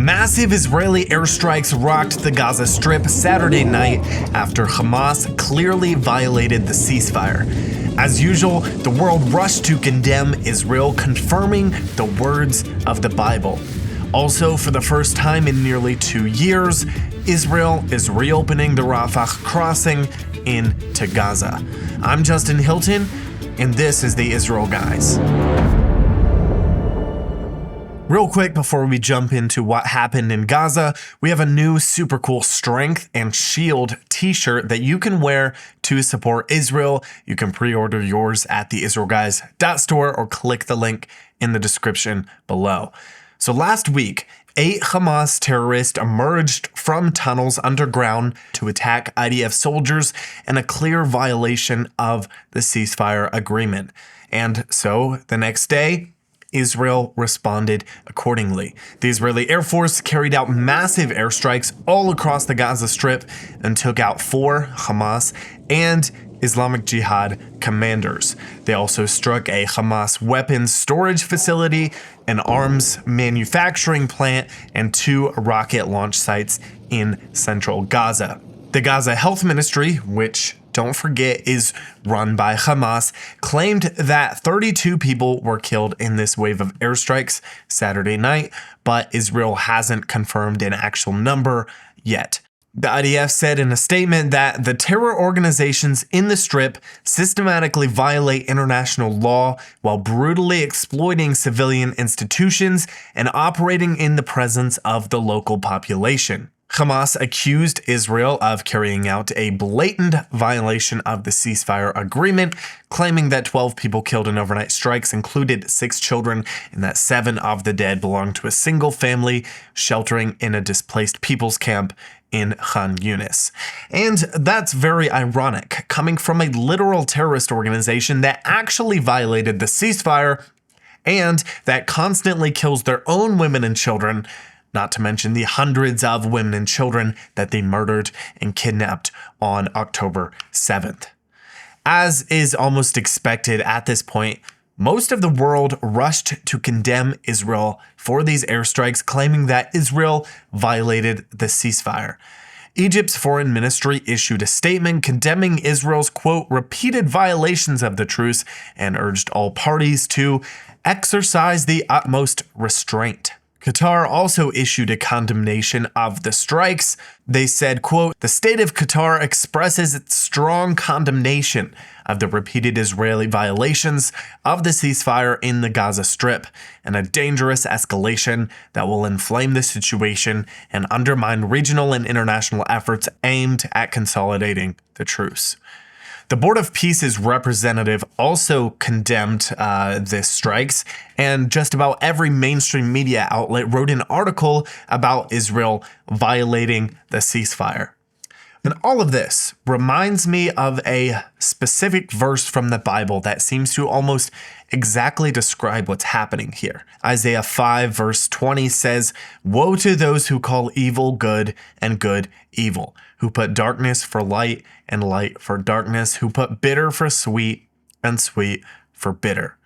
Massive Israeli airstrikes rocked the Gaza Strip Saturday night after Hamas clearly violated the ceasefire. As usual, the world rushed to condemn Israel, confirming the words of the Bible. Also, for the first time in nearly 2 years, Israel is reopening the Rafah crossing into Gaza. I'm Justin Hilton, and this is the Israel Guys. Real quick before we jump into what happened in Gaza, we have a new super cool Strength and Shield t-shirt that you can wear to support Israel. You can pre-order yours at the israelguys.store or click the link in the description below. So last week, 8 Hamas terrorists emerged from tunnels underground to attack IDF soldiers in a clear violation of the ceasefire agreement. And so the next day, Israel responded accordingly. The Israeli Air Force carried out massive airstrikes all across the Gaza Strip and took out 4 Hamas and Islamic Jihad commanders. They also struck a Hamas weapons storage facility, an arms manufacturing plant, and 2 rocket launch sites in central Gaza. The Gaza Health Ministry, which don't forget is run by Hamas, claimed that 32 people were killed in this wave of airstrikes Saturday night, but Israel hasn't confirmed an actual number yet. The IDF said in a statement that the terror organizations in the Strip systematically violate international law while brutally exploiting civilian institutions and operating in the presence of the local population. Hamas accused Israel of carrying out a blatant violation of the ceasefire agreement, claiming that 12 people killed in overnight strikes included 6 children and that 7 of the dead belonged to a single family sheltering in a displaced people's camp in Khan Yunis. And that's very ironic, coming from a literal terrorist organization that actually violated the ceasefire and that constantly kills their own women and children, not to mention the hundreds of women and children that they murdered and kidnapped on October 7th. As is almost expected at this point, most of the world rushed to condemn Israel for these airstrikes, claiming that Israel violated the ceasefire. Egypt's foreign ministry issued a statement condemning Israel's, quote, repeated violations of the truce and urged all parties to exercise the utmost restraint. Qatar also issued a condemnation of the strikes. They said, quote, the state of Qatar expresses its strong condemnation of the repeated Israeli violations of the ceasefire in the Gaza Strip and a dangerous escalation that will inflame the situation and undermine regional and international efforts aimed at consolidating the truce. The Board of Peace's representative also condemned this strikes, and just about every mainstream media outlet wrote an article about Israel violating the ceasefire. And all of this reminds me of a specific verse from the Bible that seems to almost exactly describe what's happening here. Isaiah 5 verse 20 says, woe to those who call evil good and good evil, who put darkness for light and light for darkness, who put bitter for sweet and sweet for bitter.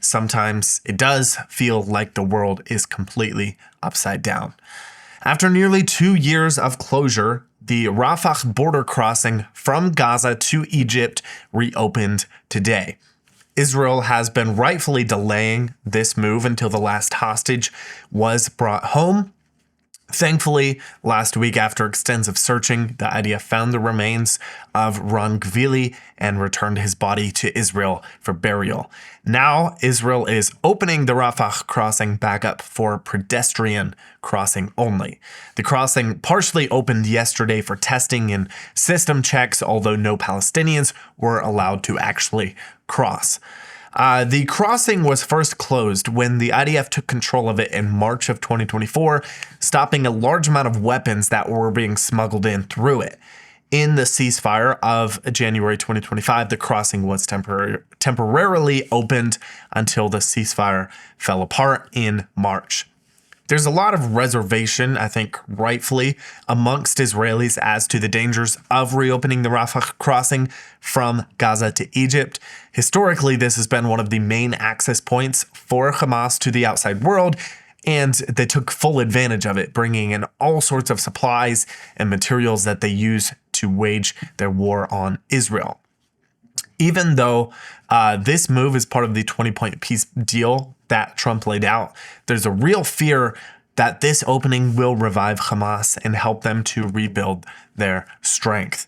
Sometimes it does feel like the world is completely upside down. After nearly 2 years of closure, the Rafah border crossing from Gaza to Egypt reopened today. Israel has been rightfully delaying this move until the last hostage was brought home. Thankfully, last week after extensive searching, the IDF found the remains of Ron Gvili and returned his body to Israel for burial. Now, Israel is opening the Rafah crossing back up for pedestrian crossing only. The crossing partially opened yesterday for testing and system checks, although no Palestinians were allowed to actually cross. The crossing was first closed when the IDF took control of it in March of 2024, stopping a large amount of weapons that were being smuggled in through it. In the ceasefire of January 2025, the crossing was temporarily opened until the ceasefire fell apart in March. There's a lot of reservation, I think rightfully, amongst Israelis as to the dangers of reopening the Rafah crossing from Gaza to Egypt. Historically, this has been one of the main access points for Hamas to the outside world, And they took full advantage of it, bringing in all sorts of supplies and materials that they use to wage their war on Israel. Even though this move is part of the 20-point peace deal that Trump laid out, there's a real fear that this opening will revive Hamas and help them to rebuild their strength.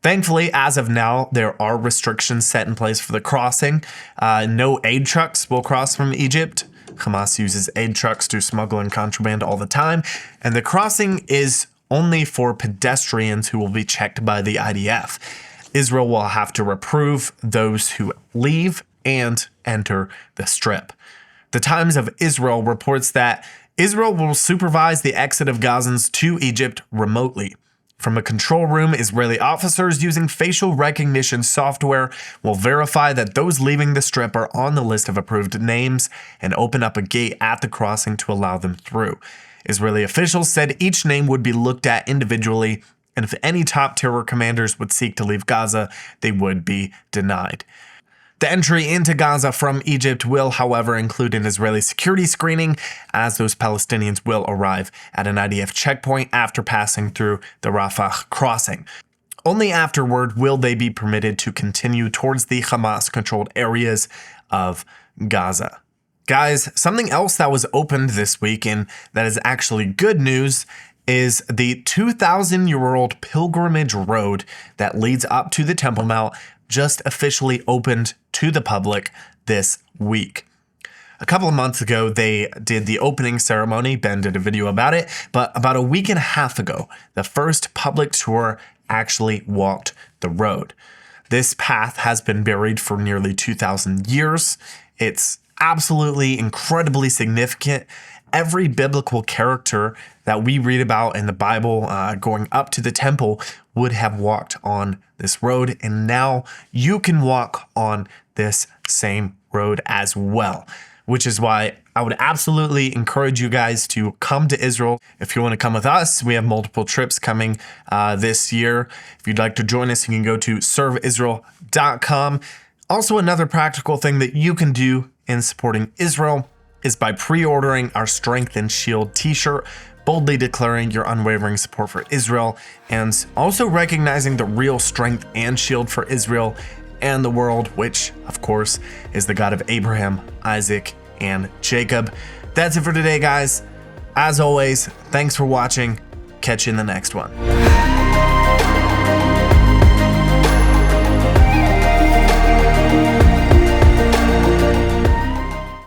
Thankfully, as of now, there are restrictions set in place for the crossing. No aid trucks will cross from Egypt. Hamas uses aid trucks to smuggle in contraband all the time, and the crossing is only for pedestrians who will be checked by the IDF. Israel will have to reprove those who leave and enter the Strip. The Times of Israel reports that Israel will supervise the exit of Gazans to Egypt remotely. From a control room, Israeli officers using facial recognition software will verify that those leaving the Strip are on the list of approved names and open up a gate at the crossing to allow them through. Israeli officials said each name would be looked at individually, and if any top terror commanders would seek to leave Gaza, they would be denied. The entry into Gaza from Egypt will, however, include an Israeli security screening, as those Palestinians will arrive at an IDF checkpoint after passing through the Rafah crossing. Only afterward will they be permitted to continue towards the Hamas-controlled areas of Gaza. Guys, something else that was opened this week, and that is actually good news, is the 2,000-year-old pilgrimage road that leads up to the Temple Mount just officially opened to the public this week. A couple of months ago, they did the opening ceremony. Ben did a video about it, but about a week and a half ago, the first public tour actually walked the road. This path has been buried for nearly 2,000 years. It's absolutely incredibly significant. Every biblical character that we read about in the Bible going up to the temple would have walked on this road, and now you can walk on this same road as well, which is why I would absolutely encourage you guys to come to Israel. If you want to come with us, we have multiple trips coming this year. If you'd like to join us, you can go to serveisrael.com. Also, another practical thing that you can do in supporting Israel is by pre-ordering our Strength and Shield t-shirt, boldly declaring your unwavering support for Israel, and also recognizing the real strength and shield for Israel and the world, which, of course, is the God of Abraham, Isaac, and Jacob. That's it for today, guys. As always, thanks for watching. Catch you in the next one.